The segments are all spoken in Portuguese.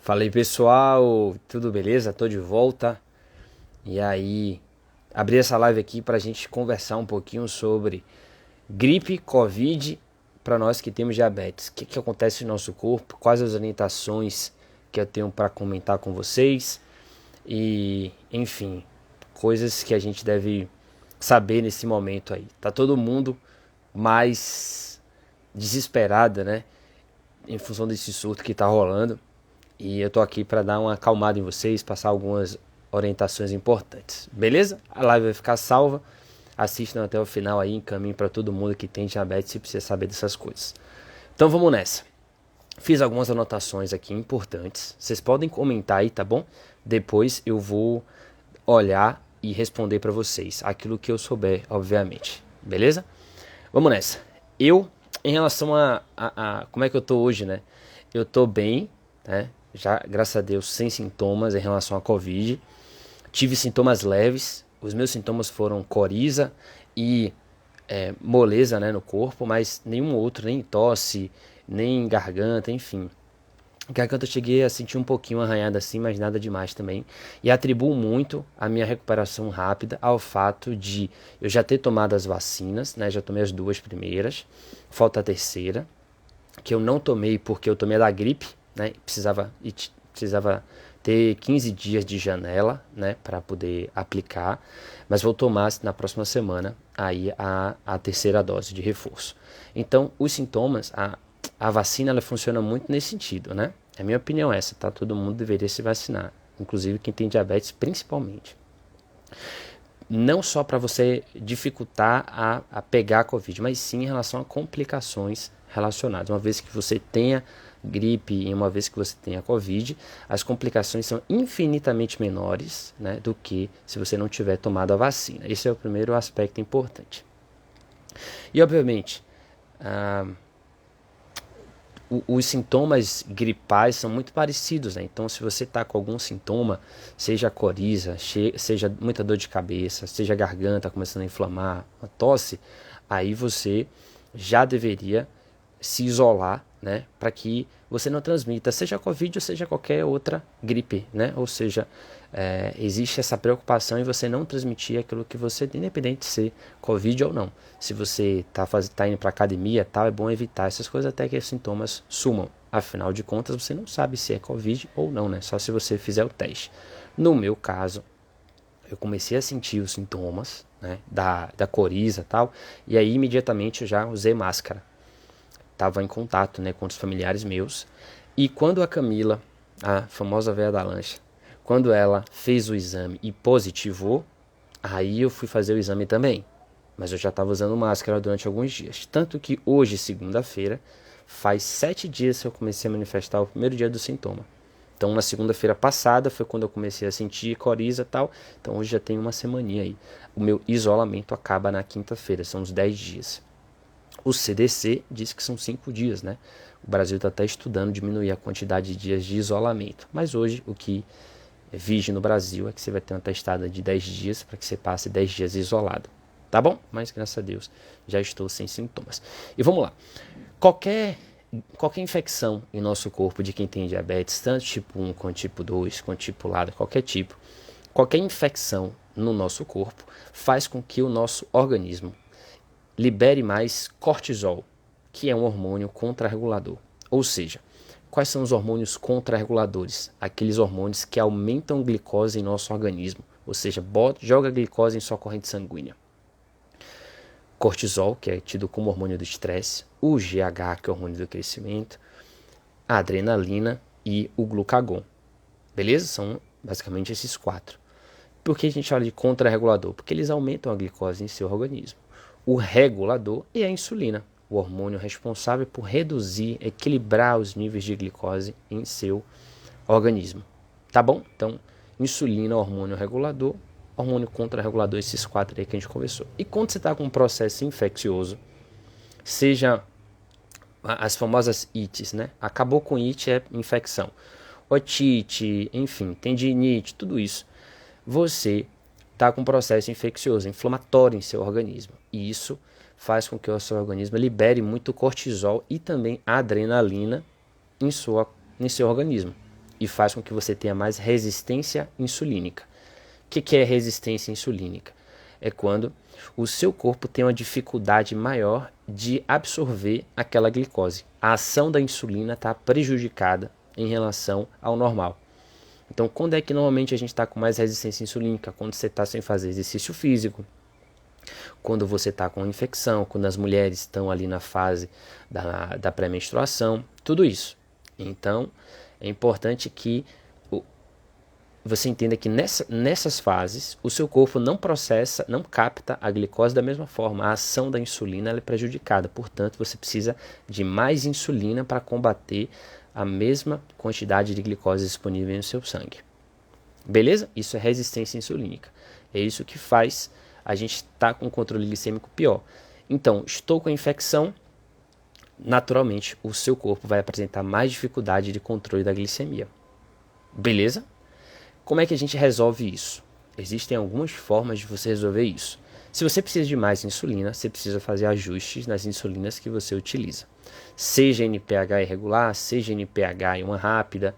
Fala aí pessoal, tudo beleza? Tô de volta. E aí, abri essa live aqui pra gente conversar um pouquinho sobre gripe, Covid, para nós que temos diabetes. O que acontece no nosso corpo, quais as orientações que eu tenho para comentar com vocês e, enfim, coisas que a gente deve saber nesse momento aí. Tá todo mundo mais desesperada, né? Em função desse surto que tá rolando. E eu tô aqui para dar uma acalmada em vocês, passar algumas orientações importantes. Beleza? A live vai ficar salva. Assistam até o final aí, encaminhem para todo mundo que tem diabetes e precisa saber dessas coisas. Então vamos nessa. Fiz algumas anotações aqui importantes. Vocês podem comentar aí, tá bom? Depois eu vou olhar e responder para vocês aquilo que eu souber, obviamente. Beleza? Vamos nessa. Em relação a como é que eu tô hoje, né? Eu tô bem, né? Já, graças a Deus, sem sintomas em relação à Covid. Tive sintomas leves. Os meus sintomas foram coriza e moleza, né, no corpo, mas nenhum outro, nem tosse, nem garganta, enfim. Garganta eu cheguei a sentir um pouquinho arranhada assim, mas nada demais também. E atribuo muito a minha recuperação rápida ao fato de eu já ter tomado as vacinas, né? Já tomei as duas primeiras, falta a terceira, que eu não tomei porque eu tomei a da gripe, né? Precisava ter 15 dias de janela, né, para poder aplicar, mas vou tomar na próxima semana aí a terceira dose de reforço. Então, os sintomas, a vacina ela funciona muito nesse sentido, né? A minha opinião é essa, tá? Todo mundo deveria se vacinar, inclusive quem tem diabetes principalmente. Não só para você dificultar a pegar a Covid, mas sim em relação a complicações relacionadas. Uma vez que você tenha gripe e uma vez que você tenha Covid, as complicações são infinitamente menores, né, do que se você não tiver tomado a vacina. Esse é o primeiro aspecto importante. E obviamente, os sintomas gripais são muito parecidos, né? Então, se você está com algum sintoma, seja coriza, seja muita dor de cabeça, seja a garganta começando a inflamar, uma tosse, aí você já deveria se isolar, né? Para que você não transmita, seja a Covid ou seja qualquer outra gripe, né? Ou seja, existe essa preocupação em você não transmitir aquilo que você tem, independente de ser Covid ou não. Se você tá indo para academia, tal, é bom evitar essas coisas até que os sintomas sumam. Afinal de contas, você não sabe se é Covid ou não, né? Só se você fizer o teste. No meu caso, eu comecei a sentir os sintomas, né, da coriza e tal, e aí imediatamente eu já usei máscara. Estava em contato, né, com os familiares meus. E quando a Camila, a famosa véia da lancha, quando ela fez o exame e positivou, aí eu fui fazer o exame também. Mas eu já estava usando máscara durante alguns dias. Tanto que hoje, segunda-feira, faz 7 dias que eu comecei a manifestar o primeiro dia do sintoma. Então, na segunda-feira passada foi quando eu comecei a sentir coriza e tal. Então, hoje já tem uma semaninha aí. O meu isolamento acaba na quinta-feira, são uns 10 dias. O CDC diz que são 5 dias, né? O Brasil está até estudando diminuir a quantidade de dias de isolamento. Mas hoje o que vige no Brasil é que você vai ter uma testada de 10 dias para que você passe 10 dias isolado. Tá bom? Mas graças a Deus já estou sem sintomas. E vamos lá. Qualquer infecção em nosso corpo de quem tem diabetes, tanto tipo 1 quanto tipo 2, quanto tipo lado, qualquer tipo, qualquer infecção no nosso corpo faz com que o nosso organismo libere mais cortisol, que é um hormônio contrarregulador. Ou seja, quais são os hormônios contrarreguladores? Aqueles hormônios que aumentam a glicose em nosso organismo, ou seja, joga a glicose em sua corrente sanguínea. Cortisol, que é tido como hormônio do estresse, o GH, que é o hormônio do crescimento, a adrenalina e o glucagon. Beleza? São basicamente esses 4. Por que a gente fala de contrarregulador? Porque eles aumentam a glicose em seu organismo. O regulador é a insulina, o hormônio responsável por reduzir, equilibrar os níveis de glicose em seu organismo. Tá bom? Então, insulina, hormônio regulador, hormônio contrarregulador, esses 4 aí que a gente conversou. E quando você está com um processo infeccioso, seja as famosas ites, né? Acabou com it é infecção. Otite, enfim, tendinite, tudo isso. Você está com um processo infeccioso, inflamatório em seu organismo. E isso faz com que o seu organismo libere muito cortisol e também adrenalina em seu organismo. e faz com que você tenha mais resistência insulínica. O que é resistência insulínica? É quando o seu corpo tem uma dificuldade maior de absorver aquela glicose. A ação da insulina está prejudicada em relação ao normal. Então, quando é que normalmente a gente está com mais resistência insulínica? Quando você está sem fazer exercício físico, quando você está com infecção, quando as mulheres estão ali na fase da pré-menstruação, tudo isso. Então, é importante que você entenda que nessas fases, o seu corpo não processa, não capta a glicose da mesma forma. A ação da insulina é prejudicada. Portanto, você precisa de mais insulina para combater a mesma quantidade de glicose disponível no seu sangue. Beleza? Isso é resistência insulínica. É isso que faz a gente estar com um controle glicêmico pior. Então, estou com a infecção, naturalmente o seu corpo vai apresentar mais dificuldade de controle da glicemia. Beleza? Como é que a gente resolve isso? Existem algumas formas de você resolver isso. Se você precisa de mais insulina, você precisa fazer ajustes nas insulinas que você utiliza. Seja NPH irregular, seja NPH em uma rápida,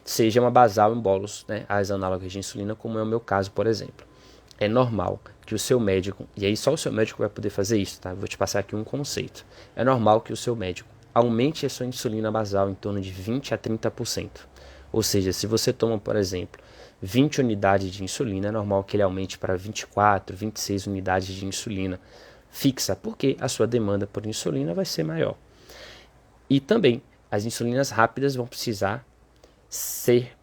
seja uma basal em bolos, né, as análogas de insulina, como é o meu caso, por exemplo. É normal que o seu médico, e aí só o seu médico vai poder fazer isso, tá? Eu vou te passar aqui um conceito. É normal que o seu médico aumente a sua insulina basal em torno de 20 a 30%. Ou seja, se você toma, por exemplo, 20 unidades de insulina, é normal que ele aumente para 24, 26 unidades de insulina fixa, porque a sua demanda por insulina vai ser maior. E também, as insulinas rápidas vão precisar ser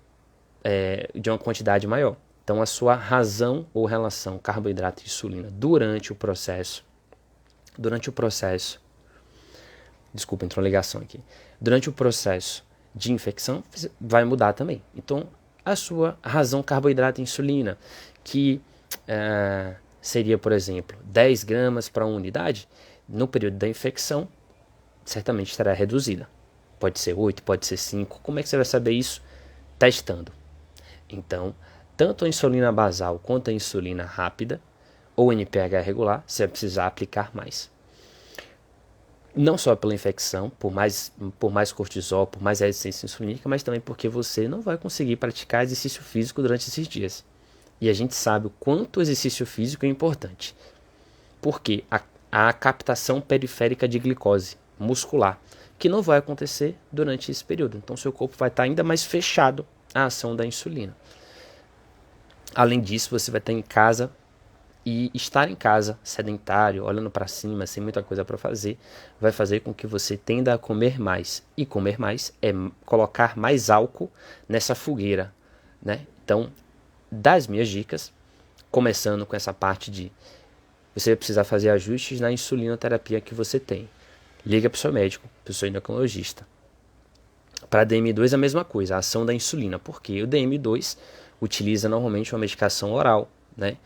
de uma quantidade maior. Então, a sua razão ou relação carboidrato e insulina durante o processo, desculpa, entrou uma ligação aqui, durante o processo de infecção vai mudar também. Então, a sua razão carboidrato e insulina, que seria, por exemplo, 10 gramas para uma unidade, no período da infecção, certamente estará reduzida. Pode ser 8, pode ser 5. Como é que você vai saber isso? Testando. Então, tanto a insulina basal quanto a insulina rápida, ou NPH regular, você vai precisar aplicar mais. Não só pela infecção, por mais cortisol, por mais resistência insulínica, mas também porque você não vai conseguir praticar exercício físico durante esses dias. E a gente sabe o quanto o exercício físico é importante. Porque a captação periférica de glicose muscular, que não vai acontecer durante esse período. Então, seu corpo vai estar ainda mais fechado à ação da insulina. Além disso, você vai estar em casa, e estar em casa, sedentário, olhando para cima, sem muita coisa para fazer, vai fazer com que você tenda a comer mais. E comer mais é colocar mais álcool nessa fogueira, né? Então, das minhas dicas, começando com essa parte de você vai precisar fazer ajustes na insulinoterapia que você tem. Liga para o seu médico, para o seu endocrinologista. Para DM2 a mesma coisa, a ação da insulina, porque o DM2 utiliza normalmente uma medicação oral, né,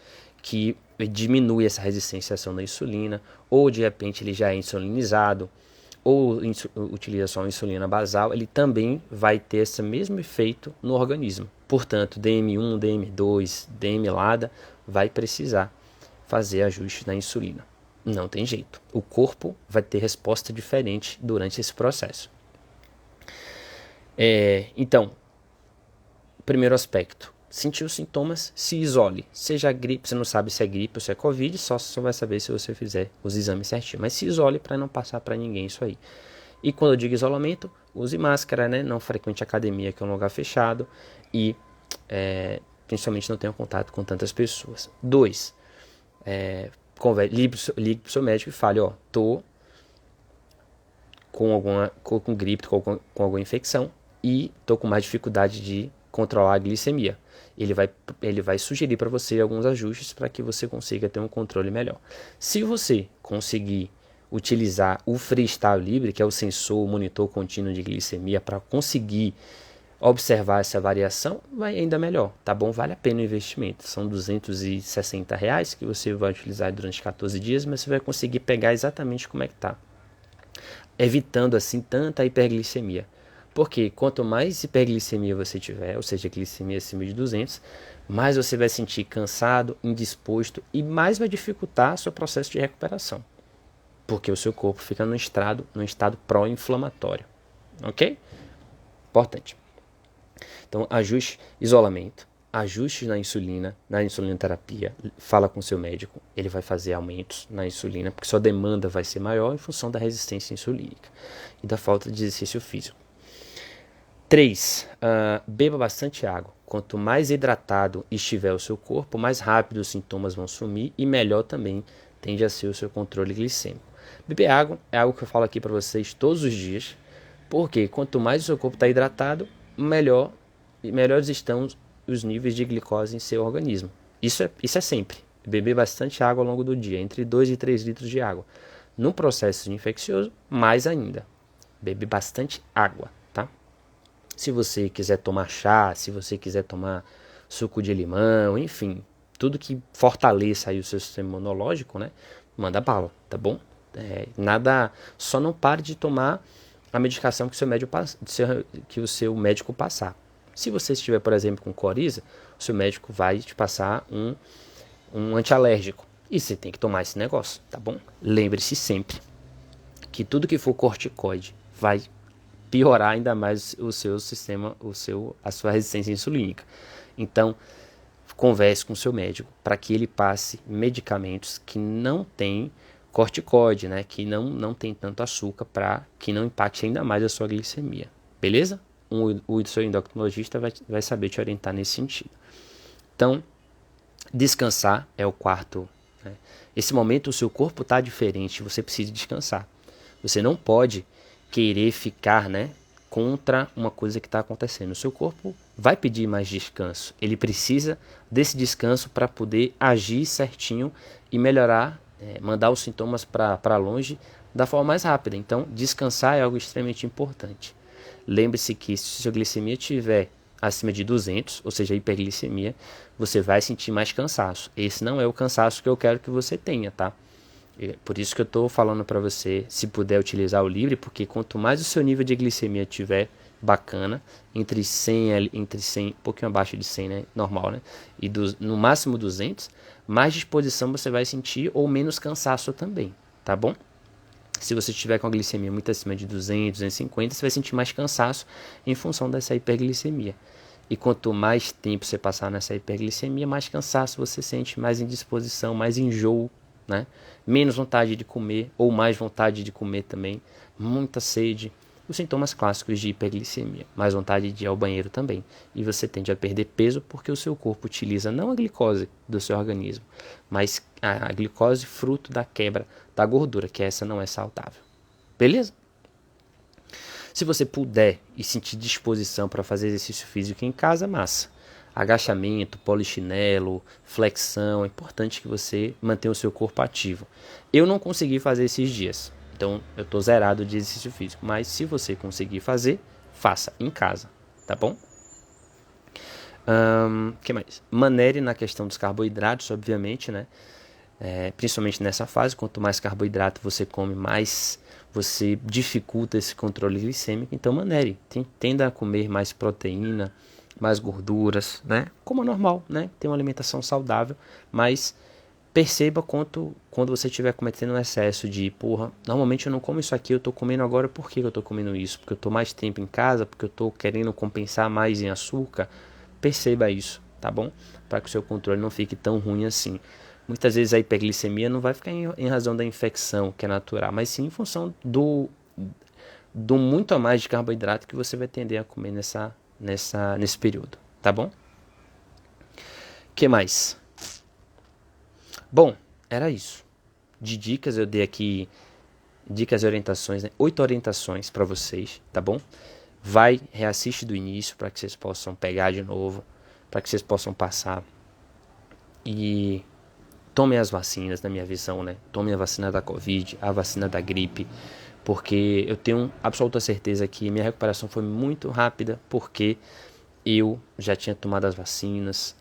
que diminui essa resistência à ação da insulina, ou de repente ele já é insulinizado, ou utiliza só uma insulina basal, ele também vai ter esse mesmo efeito no organismo. Portanto, DM1, DM2, DM-LADA vai precisar fazer ajustes na insulina. Não tem jeito. O corpo vai ter resposta diferente durante esse processo. Então, primeiro aspecto, sentiu os sintomas, se isole. Seja gripe, você não sabe se é gripe ou se é Covid, só vai saber se você fizer os exames certinho. Mas se isole para não passar para ninguém isso aí. E quando eu digo isolamento, use máscara, né? Não frequente academia, que é um lugar fechado. E principalmente não tenha contato com tantas pessoas. 2. Ligue para o seu médico e fale, tô com gripe, com alguma infecção e tô com mais dificuldade de controlar a glicemia. Ele vai sugerir para você alguns ajustes para que você consiga ter um controle melhor. Se você conseguir utilizar o Freestyle Libre, que é o sensor, o monitor contínuo de glicemia, para conseguir observar essa variação, vai ainda melhor, tá bom? Vale a pena o investimento. São R$260 que você vai utilizar durante 14 dias, mas você vai conseguir pegar exatamente como é que tá, evitando assim tanta hiperglicemia. Porque quanto mais hiperglicemia você tiver, ou seja, glicemia acima de 200, mais você vai sentir cansado, indisposto e mais vai dificultar o seu processo de recuperação. Porque o seu corpo fica num estado pró-inflamatório. Ok? Importante. Então, ajuste isolamento, ajustes na insulinoterapia, fala com seu médico, ele vai fazer aumentos na insulina, porque sua demanda vai ser maior em função da resistência insulínica e da falta de exercício físico. 3. Beba bastante água. Quanto mais hidratado estiver o seu corpo, mais rápido os sintomas vão sumir e melhor também tende a ser o seu controle glicêmico. Beber água é algo que eu falo aqui para vocês todos os dias, porque quanto mais o seu corpo está hidratado, melhores estão os níveis de glicose em seu organismo. Isso é sempre. Beber bastante água ao longo do dia, entre 2 e 3 litros de água. No processo infeccioso, mais ainda. Beber bastante água, tá? Se você quiser tomar chá, se você quiser tomar suco de limão, enfim, tudo que fortaleça aí o seu sistema imunológico, né? Manda bala, tá bom? Só não pare de tomar a medicação que o seu médico passar. Se você estiver, por exemplo, com coriza, o seu médico vai te passar um antialérgico. E você tem que tomar esse negócio, tá bom? Lembre-se sempre que tudo que for corticoide vai piorar ainda mais o seu sistema, a sua resistência insulínica. Então, converse com o seu médico para que ele passe medicamentos que não têm corticoide, né? Que não tem tanto açúcar, para que não impacte ainda mais a sua glicemia. Beleza? O seu endocrinologista vai saber te orientar nesse sentido. Então, descansar é o quarto. Né? Esse momento o seu corpo está diferente, você precisa descansar. Você não pode querer ficar, né, contra uma coisa que está acontecendo. O seu corpo vai pedir mais descanso. Ele precisa desse descanso para poder agir certinho e melhorar, mandar os sintomas para longe da forma mais rápida. Então, descansar é algo extremamente importante. Lembre-se que se sua glicemia estiver acima de 200, ou seja, hiperglicemia, você vai sentir mais cansaço. Esse não é o cansaço que eu quero que você tenha, tá? Por isso que eu estou falando para você, se puder utilizar o livre, porque quanto mais o seu nível de glicemia tiver bacana, entre 100, um pouquinho abaixo de 100, né, normal, né, e no máximo 200, mais disposição você vai sentir ou menos cansaço também, tá bom? Se você estiver com a glicemia muito acima de 200, 250, você vai sentir mais cansaço em função dessa hiperglicemia. E quanto mais tempo você passar nessa hiperglicemia, mais cansaço você sente, mais indisposição, mais enjoo, né? Menos vontade de comer ou mais vontade de comer também, muita sede, os sintomas clássicos de hiperglicemia, mais vontade de ir ao banheiro também. E você tende a perder peso porque o seu corpo utiliza não a glicose do seu organismo, mas a glicose fruto da quebra da gordura, que essa não é saudável. Beleza? Se você puder e sentir disposição para fazer exercício físico em casa, massa. Agachamento, polichinelo, flexão, é importante que você mantenha o seu corpo ativo. Eu não consegui fazer esses dias, então eu estou zerado de exercício físico, mas se você conseguir fazer, faça em casa, tá bom? Que mais? Manere na questão dos carboidratos, obviamente, né? Principalmente nessa fase, quanto mais carboidrato você come, mais você dificulta esse controle glicêmico, então manere, tenda a comer mais proteína, mais gorduras, né? Como é normal, né? Ter uma alimentação saudável, mas perceba quando você estiver cometendo um excesso de, normalmente eu não como isso aqui, eu estou comendo agora, por que eu estou comendo isso? Porque eu estou mais tempo em casa, porque eu estou querendo compensar mais em açúcar. Perceba isso, tá bom? Para que o seu controle não fique tão ruim assim. Muitas vezes a hiperglicemia não vai ficar em razão da infecção, que é natural, mas sim em função do muito a mais de carboidrato que você vai tender a comer nesse período, tá bom? Que mais? Bom, era isso. De dicas, eu dei aqui dicas e orientações, né? 8 orientações para vocês, tá bom? Reassiste do início para que vocês possam pegar de novo, para que vocês possam passar. E tomem as vacinas, na minha visão, né? Tomem a vacina da Covid, a vacina da gripe, porque eu tenho absoluta certeza que minha recuperação foi muito rápida, porque eu já tinha tomado as vacinas,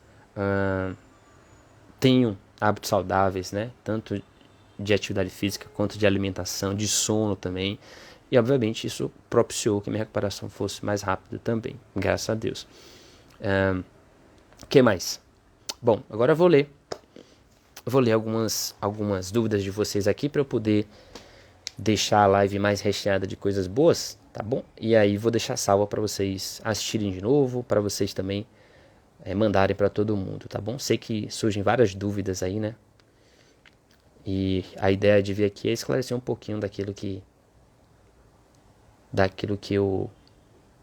tenho hábitos saudáveis, né? Tanto de atividade física quanto de alimentação, de sono também, e obviamente isso propiciou que minha recuperação fosse mais rápida também, graças a Deus. Que mais? Bom, agora eu vou ler algumas dúvidas de vocês aqui para eu poder deixar a live mais recheada de coisas boas, tá bom? E aí vou deixar salva para vocês assistirem de novo, para vocês também mandarem para todo mundo, tá bom? Sei que surgem várias dúvidas aí, né? E a ideia de vir aqui é esclarecer um pouquinho daquilo que eu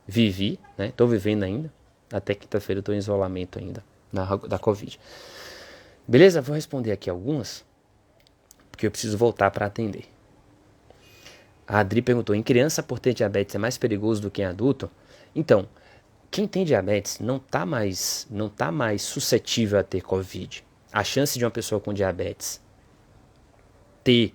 vivi, né? Tô vivendo ainda. Até quinta-feira eu tô em isolamento ainda da Covid. Beleza? Vou responder aqui algumas, porque eu preciso voltar para atender. A Adri perguntou: em criança, por ter diabetes, é mais perigoso do que em adulto? Então, quem tem diabetes não tá mais suscetível a ter Covid. A chance de uma pessoa com diabetes ter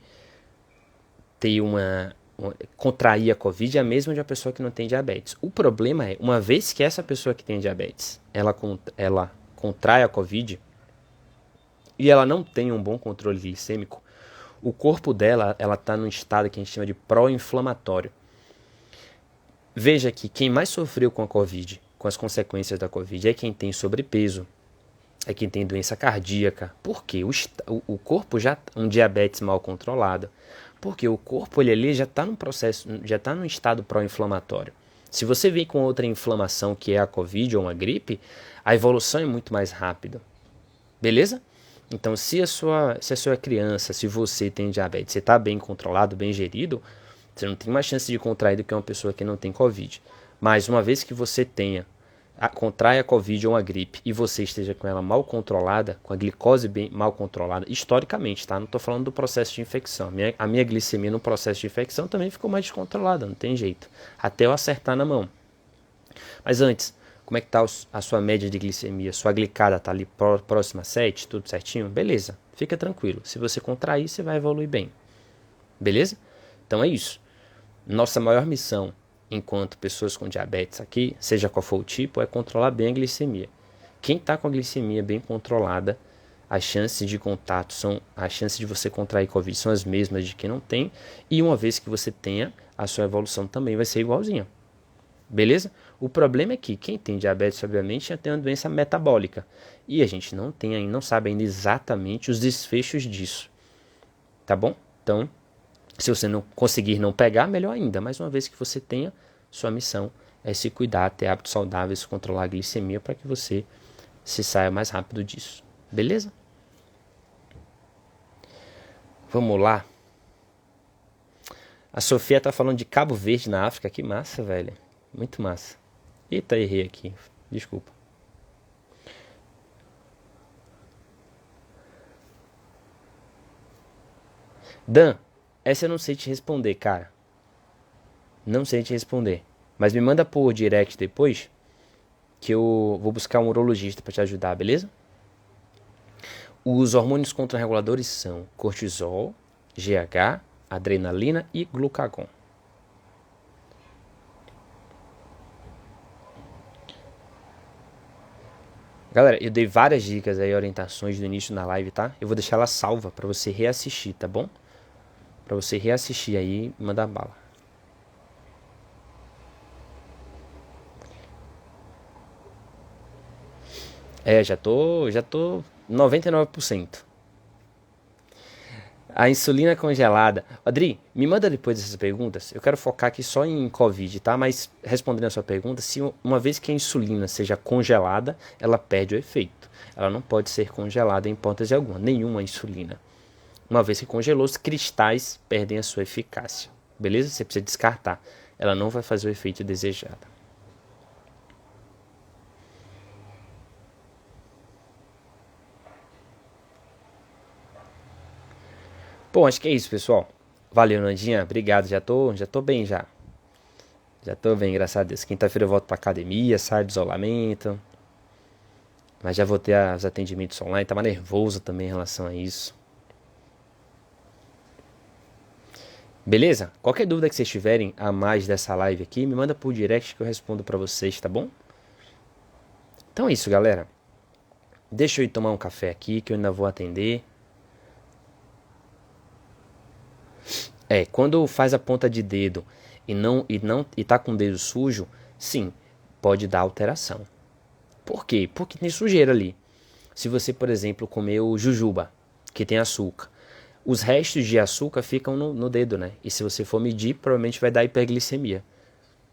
contrair a Covid é a mesma de uma pessoa que não tem diabetes. O problema é, uma vez que essa pessoa que tem diabetes, ela contrai a Covid e ela não tem um bom controle glicêmico, o corpo dela, ela está num estado que a gente chama de pró-inflamatório. Veja que quem mais sofreu com a Covid, com as consequências da Covid, é quem tem sobrepeso, é quem tem doença cardíaca. Por quê? O corpo já um diabetes mal controlado, porque o corpo ele já está num processo, já está num estado pró-inflamatório. Se você vem com outra inflamação que é a Covid ou uma gripe, a evolução é muito mais rápida. Beleza? Então, se a sua criança, se você tem diabetes, você está bem controlado, bem gerido, você não tem mais chance de contrair do que uma pessoa que não tem Covid. Mas uma vez que você contraia a Covid ou uma gripe e você esteja com ela mal controlada, com a glicose bem mal controlada, historicamente, tá? Não estou falando do processo de infecção. A minha glicemia no processo de infecção também ficou mais descontrolada, não tem jeito. Até eu acertar na mão. Mas antes, como é que está a sua média de glicemia? Sua glicada está ali próxima a 7, tudo certinho? Beleza, fica tranquilo. Se você contrair, você vai evoluir bem. Beleza? Então é isso. Nossa maior missão enquanto pessoas com diabetes aqui, seja qual for o tipo, é controlar bem a glicemia. Quem está com a glicemia bem controlada, as chances de contato as chances de você contrair Covid são as mesmas de quem não tem, e uma vez que você tenha, a sua evolução também vai ser igualzinha. Beleza? O problema é que quem tem diabetes, obviamente, já tem uma doença metabólica. E a gente não sabe ainda exatamente os desfechos disso. Tá bom? Então, se você não conseguir não pegar, melhor ainda. Mas uma vez que você tenha, sua missão é se cuidar, ter hábitos saudáveis, controlar a glicemia para que você se saia mais rápido disso. Beleza? Vamos lá. A Sofia tá falando de Cabo Verde na África. Que massa, velho. Muito massa. Eita, errei aqui. Desculpa. Dan, essa eu não sei te responder, cara. Não sei te responder. Mas me manda por direct depois, que eu vou buscar um urologista para te ajudar, beleza? Os hormônios contrarreguladores são cortisol, GH, adrenalina e glucagon. Galera, eu dei várias dicas aí, orientações no início na live, tá? Eu vou deixar ela salva para você reassistir, tá bom? Para você reassistir aí e mandar bala. Já tô 99%. A insulina congelada. Adri, me manda depois essas perguntas. Eu quero focar aqui só em Covid, tá? Mas respondendo a sua pergunta, se uma vez que a insulina seja congelada, ela perde o efeito. Ela não pode ser congelada em hipótese alguma, nenhuma insulina. Uma vez que congelou, os cristais perdem a sua eficácia. Beleza? Você precisa descartar. Ela não vai fazer o efeito desejado. Bom, acho que é isso, pessoal. Valeu, Nandinha. Obrigado. Já tô bem já. Já tô bem, graças a Deus. Quinta-feira eu volto pra academia, saio do isolamento. Mas já vou ter os atendimentos online. Tava nervoso também em relação a isso. Beleza? Qualquer dúvida que vocês tiverem a mais dessa live aqui, me manda por direct que eu respondo pra vocês, tá bom? Então é isso, galera. Deixa eu ir tomar um café aqui que eu ainda vou atender. Quando faz a ponta de dedo e tá com o dedo sujo, sim, pode dar alteração. Por quê? Porque tem sujeira ali. Se você, por exemplo, comeu jujuba, que tem açúcar, os restos de açúcar ficam no dedo, né? E se você for medir, provavelmente vai dar hiperglicemia.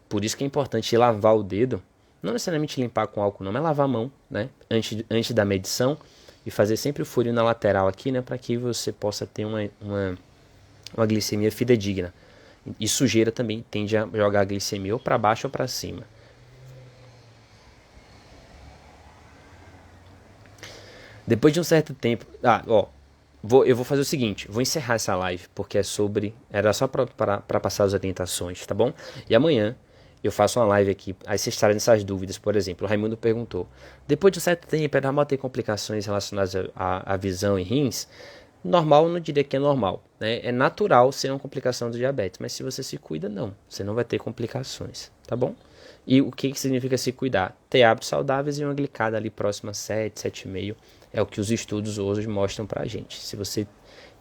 Por isso que é importante lavar o dedo, não necessariamente limpar com álcool não, mas lavar a mão, né? Antes da medição e fazer sempre o furinho na lateral aqui, né? Para que você possa ter uma glicemia fidedigna. E sujeira também tende a jogar a glicemia ou para baixo ou para cima. Depois de um certo tempo... eu vou fazer o seguinte, vou encerrar essa live, porque era só para passar as orientações, tá bom? E amanhã eu faço uma live aqui, aí vocês trarem essas dúvidas, por exemplo, o Raimundo perguntou, depois de um certo tempo, é normal ter complicações relacionadas à visão e rins? Normal, eu não diria que é normal, né? É natural ser uma complicação do diabetes, mas se você se cuida, não, você não vai ter complicações, tá bom? E o que significa se cuidar? Ter hábitos saudáveis e uma glicada ali próxima a 7, 7,5, é o que os estudos hoje mostram pra gente. Se você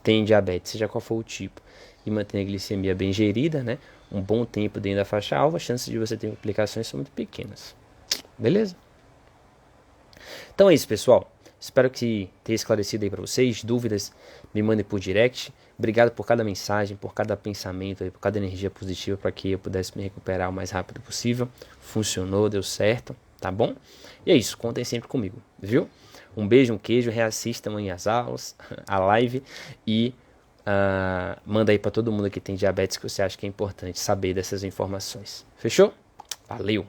tem diabetes, seja qual for o tipo, e mantém a glicemia bem gerida, né? Um bom tempo dentro da faixa alva, as chances de você ter complicações são muito pequenas. Beleza? Então é isso, pessoal. Espero que tenha esclarecido aí para vocês. Dúvidas, me mandem por direct. Obrigado por cada mensagem, por cada pensamento, por cada energia positiva para que eu pudesse me recuperar o mais rápido possível. Funcionou, deu certo, tá bom? E é isso, contem sempre comigo, viu? Um beijo, um queijo, reassistam aí as aulas, a live e manda aí para todo mundo que tem diabetes que você acha que é importante saber dessas informações. Fechou? Valeu!